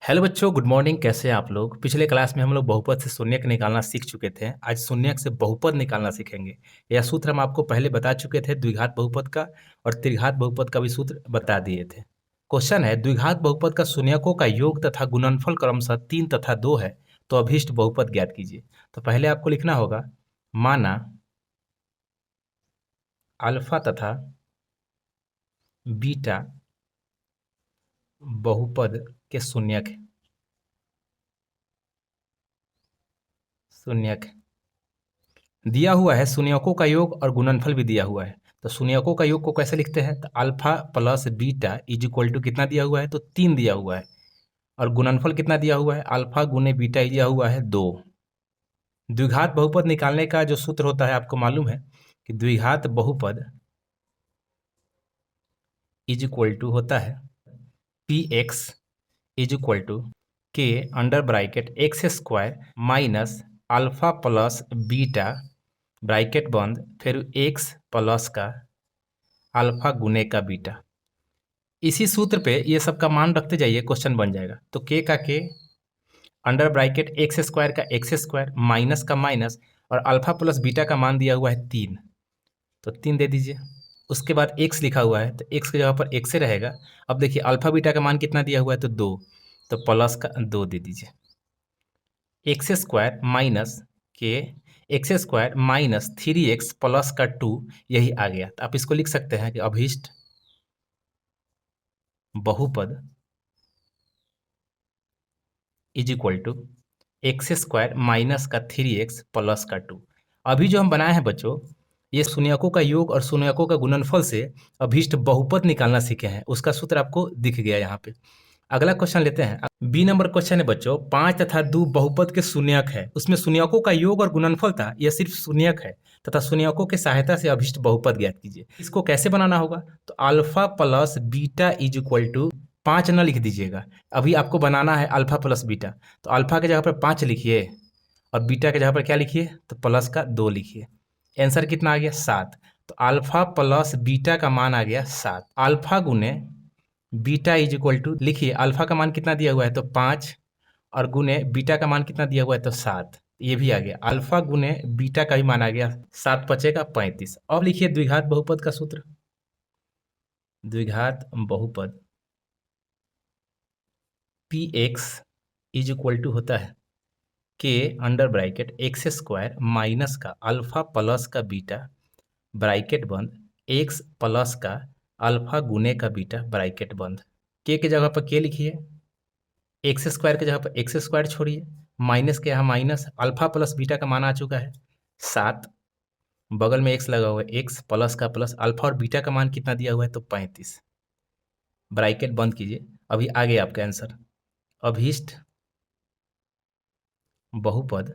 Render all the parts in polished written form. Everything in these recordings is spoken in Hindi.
हेलो बच्चों, गुड मॉर्निंग। कैसे हैं आप लोग? पिछले क्लास में हम लोग बहुपद से शून्यक निकालना सीख चुके थे। आज शून्यक से बहुपद निकालना सीखेंगे। यह सूत्र हम आपको पहले बता चुके थे, द्विघात बहुपद का और त्रिघात बहुपद का भी सूत्र बता दिए थे। क्वेश्चन है, द्विघात बहुपद का शून्यकों का योग तथा गुणनफल क्रमशः 3 तथा 2 है, तो अभीष्ट बहुपद ज्ञात कीजिए। तो पहले आपको लिखना होगा, माना अल्फा तथा बीटा बहुपद के शून्यक दिया हुआ है। शून्यकों का योग और गुणनफल भी दिया हुआ है। तो शून्यकों का योग को कैसे लिखते हैं? तो alpha plus beta is equal to कितना दिया हुआ है? तो 3 दिया हुआ है। और गुणनफल कितना दिया हुआ है? अल्फा गुने बीटा दिया हुआ है 2। द्विघात बहुपद निकालने का जो सूत्र होता है आपको मालूम है कि द्विघात बहुपद इज इक्वल टू होता है p x is equal to के under bracket x square minus alpha plus beta bracket बंद फिर एक्स प्लस का अल्फा गुने का बीटा। इसी सूत्र पे ये सब का मान रखते जाइए, क्वेश्चन बन जाएगा। तो के का के अंडर ब्रैकेट एक्स स्क्वायर का एक्स स्क्वायर माइनस का माइनस और अल्फा प्लस बीटा का मान दिया हुआ है 3, तो 3 दे दीजिए। उसके बाद एक्स लिखा हुआ है तो एक्स की जगह पर एक्स रहेगा। अब देखिए अल्फा बीटा का मान कितना दिया हुआ है? तो 2, तो प्लस का 2 दे दीजिए। एक्स स्क्वायर माइनस के x square minus 3x plus का 2, यही आ गया। तो आप इसको लिख सकते हैं कि अभीष्ट बहुपद is equal to x square minus का 3x प्लस का 2। अभी जो हम बनाए हैं बच्चों, ये शून्यकों का योग और शून्यकों का गुणनफल से अभीष्ट बहुपद निकालना सीखे हैं। उसका सूत्र आपको दिख गया यहाँ पे। अगला क्वेश्चन लेते हैं। बी नंबर क्वेश्चन है बच्चों, 5 तथा 2 बहुपद के शून्यक है। उसमें शून्यकों का योग और गुणनफल था, यह सिर्फ शून्यक है तथा शून्यकों की सहायता से अभीष्ट बहुपद ज्ञात कीजिए। इसको कैसे बनाना होगा? तो alpha plus beta is equal to 5 न लिख दीजिएगा। अभी आपको बनाना है अल्फा प्लस बीटा, तो अल्फा की जगह पर 5 लिखिए और बीटा की जगह पर क्या लिखिए? तो प्लस का 2 लिखिए। आंसर कितना आ गया? 7। तो अल्फा प्लस बीटा का मान आ गया 7। अल्फा गुने बीटा इज इक्वल टू, लिखिए अल्फा का मान कितना दिया हुआ है? तो 5 और गुने बीटा का मान कितना दिया हुआ है? तो 7। ये भी आ गया। अल्फा गुने बीटा का भी मान आ गया 7 बचेगा 35। अब लिखिए द्विघात बहुपद का सूत्र। द्विघात बहुपद p x is equal to होता है के under bracket x square minus का अल्फा प्लस का बीटा ब्रैकेट बंद एक्स प्लस का अल्फा गुने का बीटा ब्रैकेट बंद। के जगह पर के लिखिए, एक्स स्क्वायर की जगह पर एक्स स्क्वायर छोड़िए, माइनस के यहाँ माइनस, अल्फा प्लस बीटा का मान आ चुका है 7, बगल में एक्स लगा हुआ है, एक्स प्लस का प्लस अल्फा और बीटा का मान कितना दिया हुआ है? तो 35। ब्रैकेट बंद कीजिए। अभी आ गया आपका आंसर। अभीष्ट बहुपद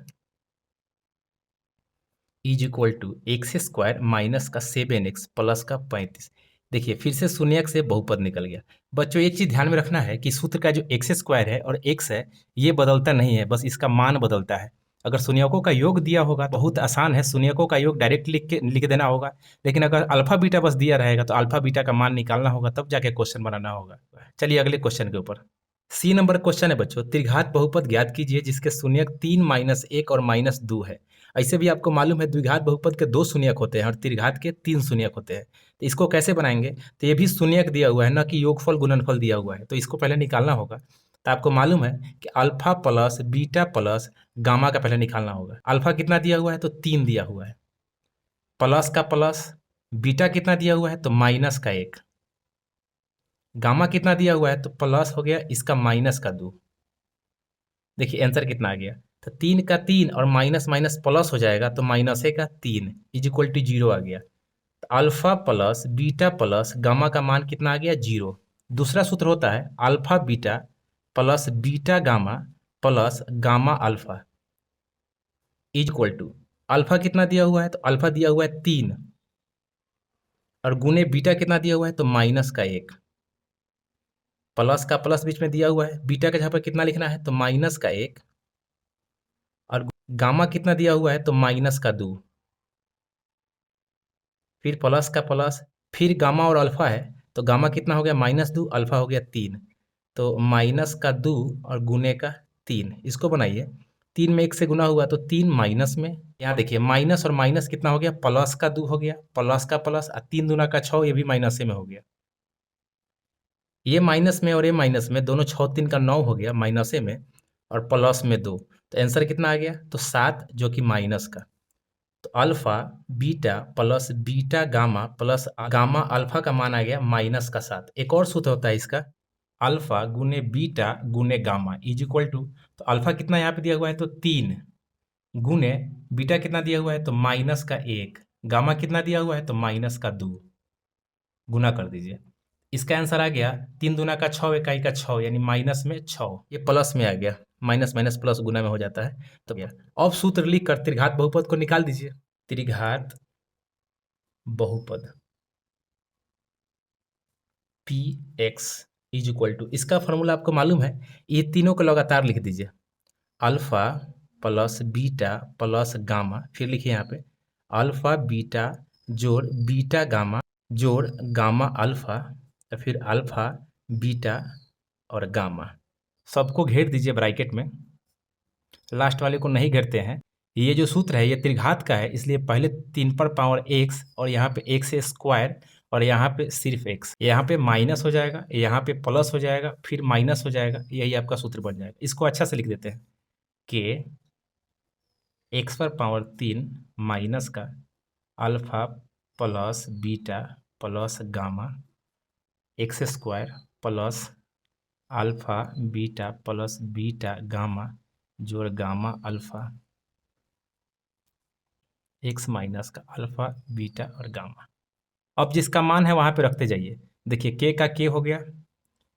is equal to x square minus का 7x प्लस का 35। देखिए फिर से शून्यक से बहुपद निकल गया। बच्चों एक चीज ध्यान में रखना है कि सूत्र का जो एक्स स्क्वायर है और एक्स है, ये बदलता नहीं है, बस इसका मान बदलता है। अगर शून्यकों का योग दिया होगा बहुत आसान है, शून्यकों का योग डायरेक्ट लिख देना होगा। लेकिन अगर अल्फा बीटा बस दिया रहेगा तो अल्फा बीटा का मान निकालना होगा, तब जाके क्वेश्चन बनाना होगा। चलिए अगले क्वेश्चन के ऊपर। सी नंबर क्वेश्चन है बच्चों, त्रिघात बहुपद ज्ञात कीजिए जिसके शून्यक 3 माइनस 1 और माइनस 2 है। ऐसे भी आपको मालूम है द्विघात बहुपद के 2 शून्यक होते हैं और त्रिघात के 3 शून्यक होते हैं। तो इसको कैसे बनाएंगे? तो ये भी शून्यक दिया हुआ है, न कि योगफल गुणनफल दिया हुआ है, तो इसको पहले निकालना होगा। तो आपको मालूम है कि alpha plus beta plus gamma का पहले निकालना होगा। अल्फा कितना दिया हुआ है? तो 3 दिया हुआ है, प्लस का प्लस, बीटा कितना दिया हुआ है? तो माइनस का 1, गामा कितना दिया हुआ है? तो प्लस हो गया इसका माइनस का 2। देखिए आंसर कितना आ गया? तो 3 का 3 और माइनस माइनस प्लस हो जाएगा, तो माइनस का 3 इज इक्वल टू 0 आ गया। तो alpha plus beta plus gamma का मान कितना आ गया? 0। दूसरा सूत्र होता है alpha beta plus beta gamma plus gamma alpha is equal to, alpha कितना दिया हुआ है? तो अल्फा दिया हुआ है 3 और गुने बीटा कितना दिया हुआ है? तो माइनस का 1, प्लस का प्लस बीच में दिया हुआ है, बीटा के जगह पर कितना लिखना है? तो माइनस का 1 और गामा कितना दिया हुआ है? तो माइनस का 2, फिर प्लस का प्लस, फिर गामा और अल्फा है, तो गामा कितना हो गया? -2, अल्फा हो गया 3। तो माइनस का 2 और गुने का 3, इसको बनाइए। 3 में 1 से गुना हुआ तो 3 माइनस में, यहाँ देखिए माइनस और माइनस कितना हो गया, प्लस का 2 हो गया, प्लस का प्लस, 3 दूना का 6, ये भी माइनस में हो गया। ये माइनस में और ये माइनस में दोनों, 6 3 का 9 हो गया माइनसे में, और प्लस में 2, तो आंसर कितना आ गया, तो 7, जो कि माइनस का। तो alpha beta plus beta gamma plus gamma alpha का मान आ गया माइनस का 7। एक और सूत्र होता है इसका, अल्फा गुने बीटा गुने गामा इज इक्वल टू, तो अल्फा कितना यहाँ पे दिया हुआ है तो 3, गुने बीटा कितना दिया हुआ है तो माइनस का 1, गामा कितना दिया हुआ है तो माइनस का 2, गुना कर दीजिए। इसका आंसर आ गया 3 दूना का 6, इकाई का 6, यानी माइनस में 6, ये प्लस में आ गया, माइनस माइनस प्लस गुना में हो जाता है। तो क्या, अब सूत्र लिख कर त्रिघात बहुपद को निकाल दीजिए। त्रिघात बहुपद p x is equal to, इसका फॉर्मूला आपको मालूम है, ये तीनों को लगातार लिख दीजिए, alpha plus beta plus gamma, फिर लिखिए यहाँ पे अल्फा बीटा जोड़ बीटा गामा जोड़ गामा अल्फा, या फिर अल्फा बीटा और गामा, सबको घेर दीजिए ब्रैकेट में, लास्ट वाले को नहीं घेरते हैं। ये जो सूत्र है ये त्रिघात का है, इसलिए पहले 3 पर पावर एक्स, और यहाँ पे एक्स स्क्वायर, और यहाँ पे सिर्फ एक्स, यहाँ पे माइनस हो जाएगा, यहाँ पे प्लस हो जाएगा, फिर माइनस हो जाएगा, यही आपका सूत्र बन जाएगा। इसको अच्छा से लिख देते हैं कि एक्स पर पावर 3 माइनस का alpha plus beta plus gamma x square plus alpha beta plus beta gamma जोड़ गामा अल्फा एक्स माइनस का अल्फा बीटा और गामा। अब जिसका मान है वहाँ पे रखते जाइए। देखिए के का के हो गया,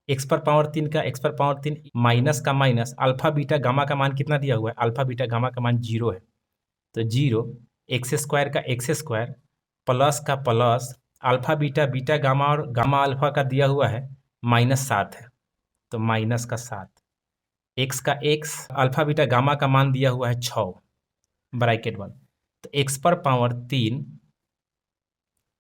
एक्स पर पावर 3 का एक्स पर पावर 3, माइनस का माइनस, अल्फा बीटा गामा का मान कितना दिया हुआ है, अल्फा बीटा गामा का मान 0 है, तो 0, एक्स स्क्वायर का एक्स स्क्वायर प्लस का plus, alpha beta beta gamma और गामा अल्फा का दिया हुआ है -7 है, तो माइनस का 7, एक्स का एक्स अल्फा बीटा गामा का मान दिया हुआ है 6 ब्रैकेट वाला, तो एक्स पर पावर 3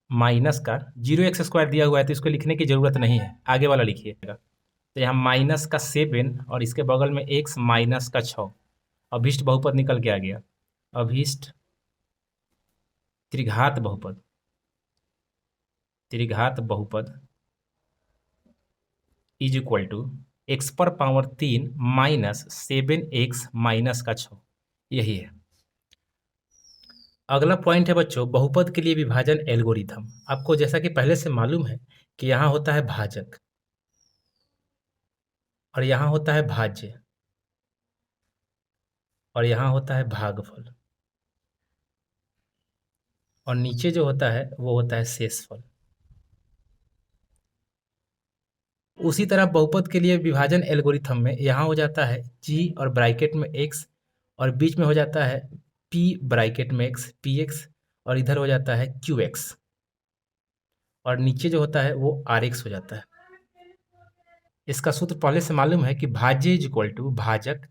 माइनस का 0 एक्स स्क्वायर दिया हुआ है, तो इसको लिखने की जरूरत नहीं है, आगे वाला लिखिएगा। तो यहाँ माइनस का 7 और इसके बगल में एक्स माइनस का 6, अभीष्ट बहुपद निकल के आ गया, अभीष्ट त्रिघात बहुपद, त्रिघात बहुपद इज इक्वल टू एक्स पर पावर 3 माइनस 7x माइनस का 6, यही है। अगला पॉइंट है बच्चों, बहुपद के लिए विभाजन एल्गोरिथम। आपको जैसा कि पहले से मालूम है कि यहाँ होता है भाजक और यहाँ होता है भाज्य और यहाँ होता है भागफल, और नीचे जो होता है वो होता है शेषफल। उसी तरह बहुपद के लिए विभाजन एल्गोरिथम में यहाँ हो जाता है g और ब्रैकेट में x, और बीच में हो जाता है p ब्रैकेट में x px, और इधर हो जाता है qx, और नीचे जो होता है वो rx हो जाता है। इसका सूत्र पहले से मालूम है कि भाज्य इज इक्वल टू भाजक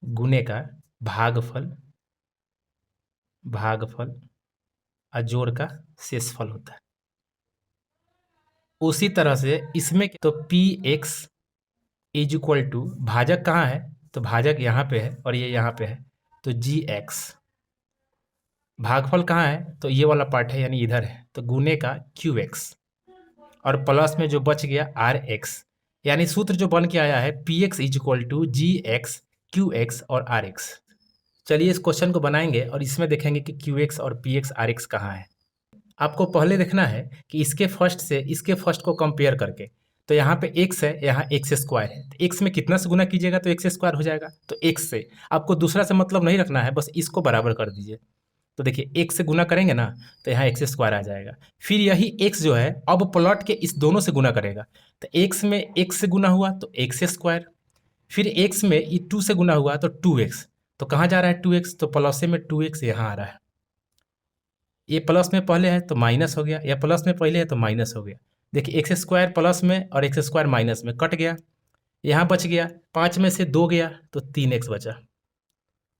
गुने का भागफल, भागफल जोड़ का शेषफल होता है। उसी तरह से इसमें तो p x is equal to, भाजक कहाँ है तो भाजक यहाँ पे है और ये यहाँ पे है, तो जी एक्स, भागफल कहाँ है तो ये वाला पार्ट है यानी इधर है, तो गुने का क्यू एक्स, और प्लस में जो बच गया आर एक्स, यानी सूत्र जो बन के आया है p x is equal to g x q x और आर एक्स। चलिए इस क्वेश्चन को बनाएंगे और इसमें देखेंगे कि क्यू एक्स और पी एक्स आर एक्स कहाँ है। आपको पहले देखना है कि इसके फर्स्ट से इसके फर्स्ट को कंपेयर करके, तो यहाँ पे x है, यहाँ एक्स स्क्वायर है, तो x में कितना से गुना कीजिएगा तो एक्स स्क्वायर हो जाएगा, तो x से आपको दूसरा से मतलब नहीं रखना है, बस इसको बराबर कर दीजिए। तो देखिए x से गुना करेंगे ना तो यहाँ एक्स स्क्वायर आ जाएगा, फिर यही x जो है अब प्लॉट के इस दोनों से गुना करेगा, तो x में x से गुना हुआ तो एक्स स्क्वायर, फिर x में 2 से गुना हुआ तो 2x, तो कहाँ जा रहा है 2x, तो प्लस में 2x यहाँ आ रहा है, ये प्लस में पहले है तो माइनस हो गया, या प्लस में पहले है तो माइनस हो गया। देखिए एक्स स्क्वायर प्लस में और एक्स स्क्वायर माइनस में कट गया, यहाँ बच गया 5 में से 2 गया तो 3x बचा,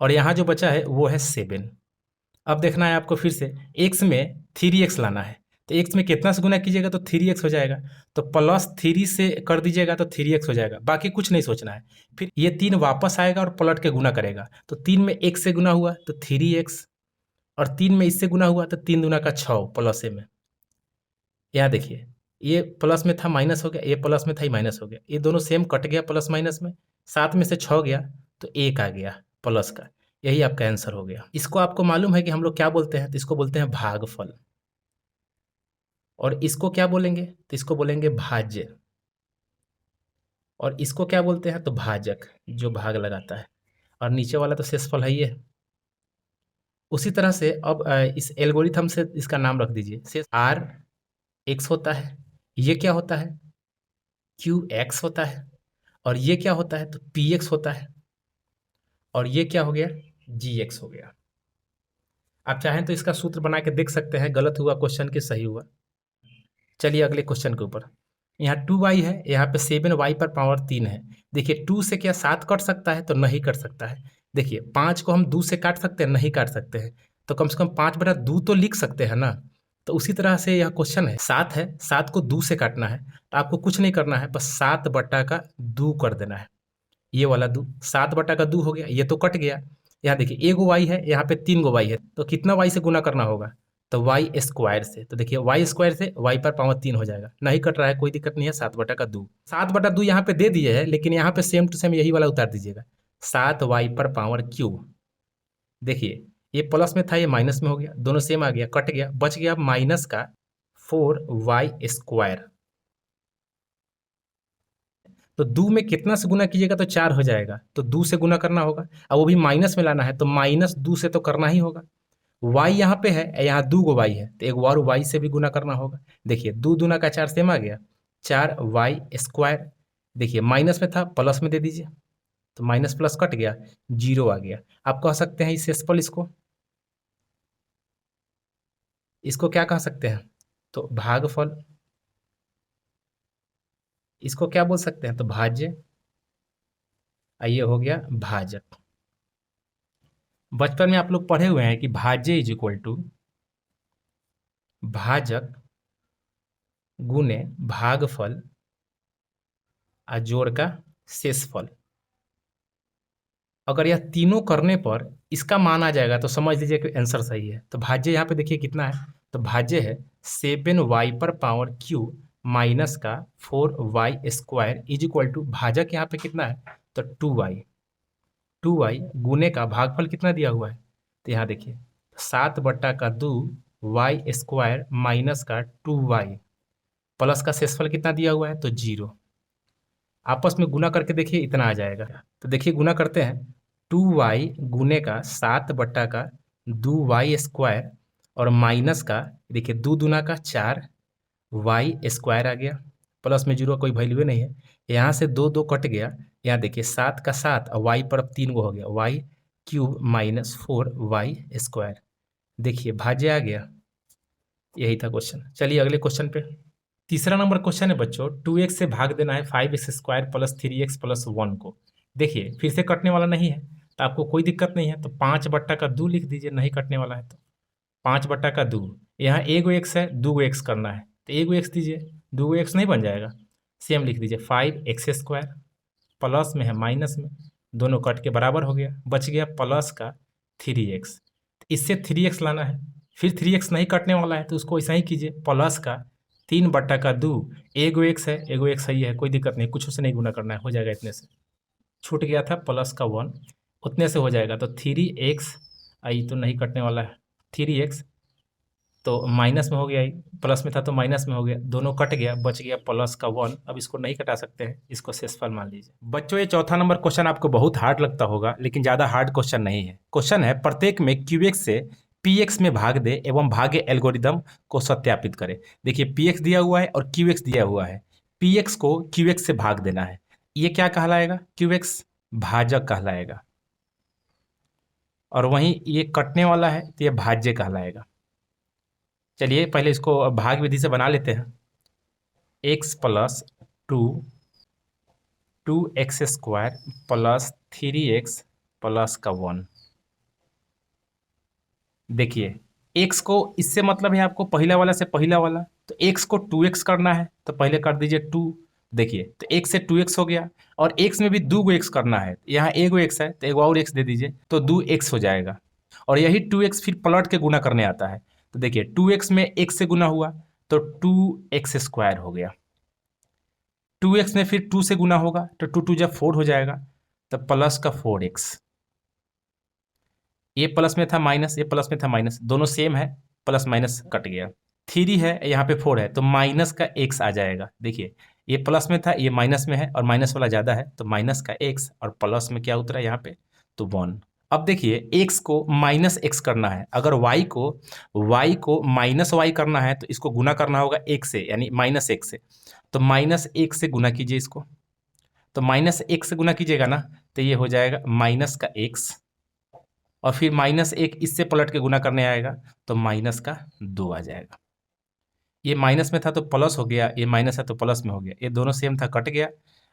और यहाँ जो बचा है वो है 7। अब देखना है आपको फिर से x में 3x लाना है, तो एक्स में कितना से गुना कीजिएगा तो 3x हो जाएगा, तो प्लस 3 से कर दीजिएगा तो 3x हो जाएगा, बाकी कुछ नहीं सोचना है। फिर ये 3 वापस आएगा और पलट के गुना करेगा, तो 3 में 1 से गुना हुआ तो 3x, और 3 में इससे गुना हुआ तो 3 दूना का 6 प्लस ए में। यहाँ देखिए ये प्लस में था माइनस हो गया, ये प्लस में था ही माइनस हो गया, ये दोनों सेम कट गया प्लस माइनस में, 7 में से 6 गया तो 1 आ गया प्लस का। यही आपका आंसर हो गया। इसको आपको मालूम है कि हम लोग क्या बोलते हैं, तो इसको बोलते हैं भागफल, और इसको क्या बोलेंगे, तो इसको बोलेंगे भाज्य, और इसको क्या बोलते हैं, तो भाजक, जो भाग लगाता है, और नीचे वाला तो शेषफल है ही है। उसी तरह से अब इस एल्गोरिथम से इसका नाम रख दीजिए, शेष आर एक्स होता है, ये क्या होता है, क्यू एक्स होता है, और ये क्या होता है, तो पी एक्स होता है, और ये क्या हो गया, जी एक्स हो गया। आप चाहें तो इसका सूत्र बना के देख सकते हैं, गलत हुआ क्वेश्चन कि सही हुआ। चलिए अगले क्वेश्चन के ऊपर। यहाँ 2y है, यहाँ पे 7y पर पावर 3 है। देखिए 2 से क्या 7 कट सकता है, तो नहीं कट सकता है। देखिए 5 को हम 2 से काट सकते हैं, नहीं काट सकते हैं, तो कम से कम 5/2 तो लिख सकते हैं ना। तो उसी तरह से यह क्वेश्चन है, 7 है, 7 को 2 से काटना है, तो आपको कुछ नहीं करना है, बस 7/2 कर देना है। ये वाला 2 7/2 हो गया, ये तो कट गया। यहाँ देखिए एगो वाई है, यहाँ पे 3 गो वाई है, तो कितना वाई से गुना करना होगा, तो वाई स्क्वायर से। तो देखिए वाई स्क्वायर से वाई पर पावर 3 हो जाएगा, नहीं कट रहा है, कोई दिक्कत नहीं है। 7/2 7/2 यहाँ पे दे दिए है, लेकिन यहाँ पे सेम टू सेम यही वाला उतार दीजिएगा, 7y पर पावर क्यूब। देखिए ये प्लस में था, ये माइनस में हो गया, दोनों सेम आ गया, कट गया, बच गया माइनस का 4y²। तो 2 में कितना से गुना कीजिएगा तो 4 हो जाएगा, तो 2 से गुना करना होगा, अब वो भी माइनस में लाना है, तो -2 से तो करना ही होगा। y यहाँ पे है, यहाँ 2 गो y है, तो एक और y से भी गुना करना होगा। देखिए 2 दूना का 4 सेम आ गया, 4y²। देखिए माइनस में था, प्लस में दे दीजिए, तो माइनस प्लस कट गया, 0 आ गया। आप कह सकते हैं इस शेषफल, इसको क्या कह सकते हैं, तो भागफल। इसको क्या बोल सकते हैं, तो भाज्य। ये हो गया भाजक। बचपन में आप लोग पढ़े हुए हैं कि भाज्य इज इक्वल टू भाजक गुने भागफल और जोड़ का शेषफल। अगर यह तीनों करने पर इसका मान आ जाएगा तो समझ लीजिए कि आंसर सही है। तो भाज्य यहाँ पे देखिए कितना है, तो भाज्य है 7y पर पावर क्यूब माइनस का 4y² इज इक्वल टू, भाजक यहाँ पे कितना है, तो 2y। 2y गुने का भागफल कितना दिया हुआ है, तो यहाँ देखिए 7/2 y² माइनस का 2y प्लस का शेषफल कितना दिया हुआ है, तो 0। आपस में गुना करके देखिए इतना आ जाएगा। तो देखिए गुना करते हैं, 2y गुने का 7/2y² और माइनस का, देखिए 2 दूना का 4y² आ गया, प्लस में 0 कोई वैल्यू नहीं है, यहाँ से 2 2 कट गया। यहाँ देखिए 7 का 7 और y पर अब 3 गो हो गया, y³ माइनस 4y²। देखिए भाज्य आ गया। यही था क्वेश्चन। चलिए अगले क्वेश्चन पे। तीसरा नंबर क्वेश्चन है बच्चों, 2x से भाग देना है 5x² प्लस 3x प्लस 1 को। देखिए फिर से कटने वाला नहीं है, तो आपको कोई दिक्कत नहीं है, तो 5/2 लिख दीजिए, नहीं कटने वाला है तो 5/2। यहाँ एगो एक्स है, 2 एक्स करना है, तो एगो एक्स दीजिए, 2 एक्स नहीं बन जाएगा, सेम लिख दीजिए 5x² प्लस में है माइनस में, दोनों कट के बराबर हो गया, बच गया प्लस का 3x। इससे 3x लाना है, फिर 3x नहीं कटने वाला है, तो उसको ऐसा ही कीजिए, प्लस का 3/2। एगो एक्स है, एगो एक्स सही है, कोई दिक्कत नहीं, कुछ से नहीं गुना करना है, हो जाएगा इतने से। छूट गया था प्लस का 1, उतने से हो जाएगा, तो 3x, आई तो नहीं कटने वाला है, 3x तो माइनस में हो गया, प्लस में था तो माइनस में हो गया, दोनों कट गया, बच गया प्लस का 1। अब इसको नहीं कटा सकते हैं, इसको शेषफल मान लीजिए। बच्चों ये चौथा नंबर क्वेश्चन आपको बहुत हार्ड लगता होगा, लेकिन ज़्यादा हार्ड क्वेश्चन नहीं है। क्वेश्चन है प्रत्येक में QX से PX में भाग दे एवं भागे एल्गोरिदम को सत्यापित करे। देखिए PX दिया हुआ है और QX दिया हुआ है, PX को QX से भाग देना है, ये क्या कहलाएगा, QX भाजक कहलाएगा, और वहीं ये कटने वाला है तो ये भाज्य कहलाएगा। चलिए पहले इसको भाग विधि से बना लेते हैं। x plus 2x² plus 3x plus का 1। देखिए एक्स को इससे मतलब है आपको पहिला वाला से पहिला वाला, तो एक्स को 2x करना है तो पहले कर दीजिए 2। देखिए तो x से 2x हो गया, और x में भी 2 x करना है, यहाँ एगो x है तो एगो और x दे दीजिए तो 2x हो जाएगा। और यही 2x फिर पलट के गुना करने आता है, तो देखिए 2x में x से गुना हुआ तो 2x² हो गया। 2x में फिर 2 से गुना होगा तो 2 जब 4 हो जाएगा, तो प्लस का 4x। ये प्लस में था माइनस, ये प्लस में था माइनस, दोनों सेम है, प्लस माइनस कट गया। 3 है यहाँ पे 4 है तो माइनस का x आ जाएगा। देखिए ये प्लस में था, ये माइनस में है, और माइनस वाला ज़्यादा है तो माइनस का x, और प्लस में क्या उतरा यहाँ पे, तो 1। अब देखिए x को माइनस x करना है, अगर y को माइनस y करना है तो इसको गुना करना होगा x से, यानी माइनस x से, तो माइनस x से गुना कीजिए इसको, तो माइनस x से गुना कीजिएगा ना, तो ये हो जाएगा माइनस का x, और फिर माइनस 1 इससे पलट के गुना करने आएगा तो माइनस का 2 आ जाएगा। ये माइनस में था तो प्लस हो गया, ये माइनस है तो प्लस में हो गया, ये दोनों सेम था कट गया,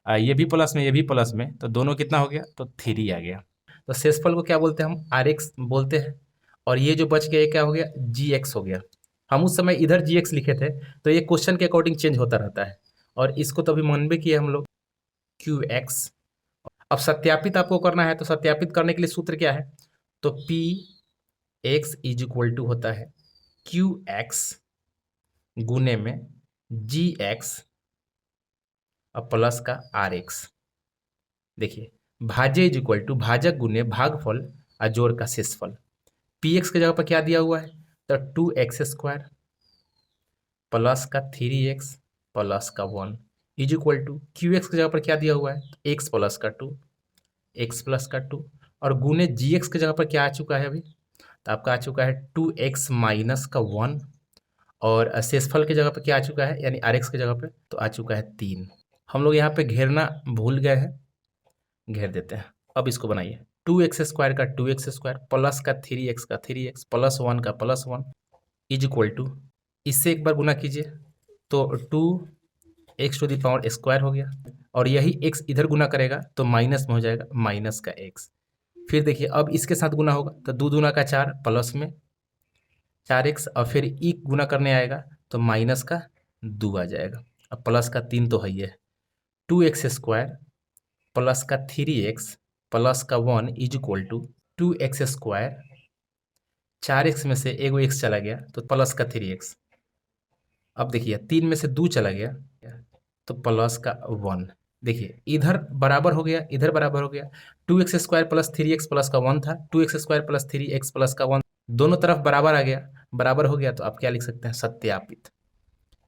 ये भी प्लस में ये भी प्लस में, तो दोनों कितना हो गया, तो 3 आ गया। तो शेषफल को क्या बोलते हैं हम, RX बोलते हैं। और ये जो बच गया ये क्या हो गया, GX हो गया। हम उस समय इधर GX लिखे थे, तो ये क्वेश्चन के अकॉर्डिंग चेंज होता रहता है, और इसको तो अभी मन भी किए हम लोग, QX। अब सत्यापित आपको करना है, तो सत्यापित करने के लिए सूत्र क्या है, तो PX इज इक्वल टू होता है QX गुने में GX और प्लस का RX। देखिए भाज्य इज इक्वल टू भाजक गुने भागफल और जोड़ का शेषफल। PX की जगह पर क्या दिया हुआ है, तो 2x² प्लस का 3x प्लस का 1 इज इक्वल टू QX की जगह पर क्या दिया हुआ है, x प्लस का 2, x प्लस का 2, और गुने GX की जगह पर क्या आ चुका है अभी, तो आपका आ चुका है 2x माइनस का 1, और शेषफल की जगह पे क्या आ चुका है, यानी RX की जगह पे तो आ चुका है 3। हम लोग यहाँ पे घेरना भूल गए हैं, घेर देते हैं। अब इसको बनाइए, 2x² का 2x² प्लस का 3x का 3x प्लस 1 का प्लस 1 इज इक्वल टू, इससे एक बार गुना कीजिए तो 2x² हो गया, और यही x इधर गुना करेगा तो माइनस में हो जाएगा माइनस का x। फिर देखिए अब इसके साथ गुना होगा तो 2 दूना का 4 प्लस में 4x, और फिर ई गुना करने आएगा तो माइनस का 2 आ जाएगा, अब प्लस का 3 तो है ही है। 2x² प्लस का 3x प्लस का 1 is equal to 2x², 4x में से एगो x चला गया तो प्लस का 3x। अब देखिए 3 में से 2 चला गया तो प्लस का 1। देखिए इधर बराबर हो गया, इधर बराबर हो गया, 2x² प्लस 3x प्लस का 1 था, 2x² प्लस 3x प्लस का 1 दोनों तरफ बराबर आ गया, बराबर हो गया, तो आप क्या लिख सकते हैं, सत्यापित।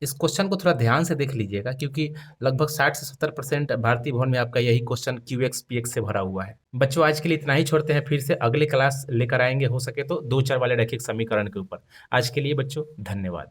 इस क्वेश्चन को थोड़ा ध्यान से देख लीजिएगा, क्योंकि लगभग 60 से 70% भारतीय भवन में आपका यही क्वेश्चन QX PX से भरा हुआ है। बच्चों आज के लिए इतना ही छोड़ते हैं, फिर से अगले क्लास लेकर आएंगे, हो सके तो 2-4 वाले रैखिक समीकरण के ऊपर। आज के लिए बच्चों धन्यवाद।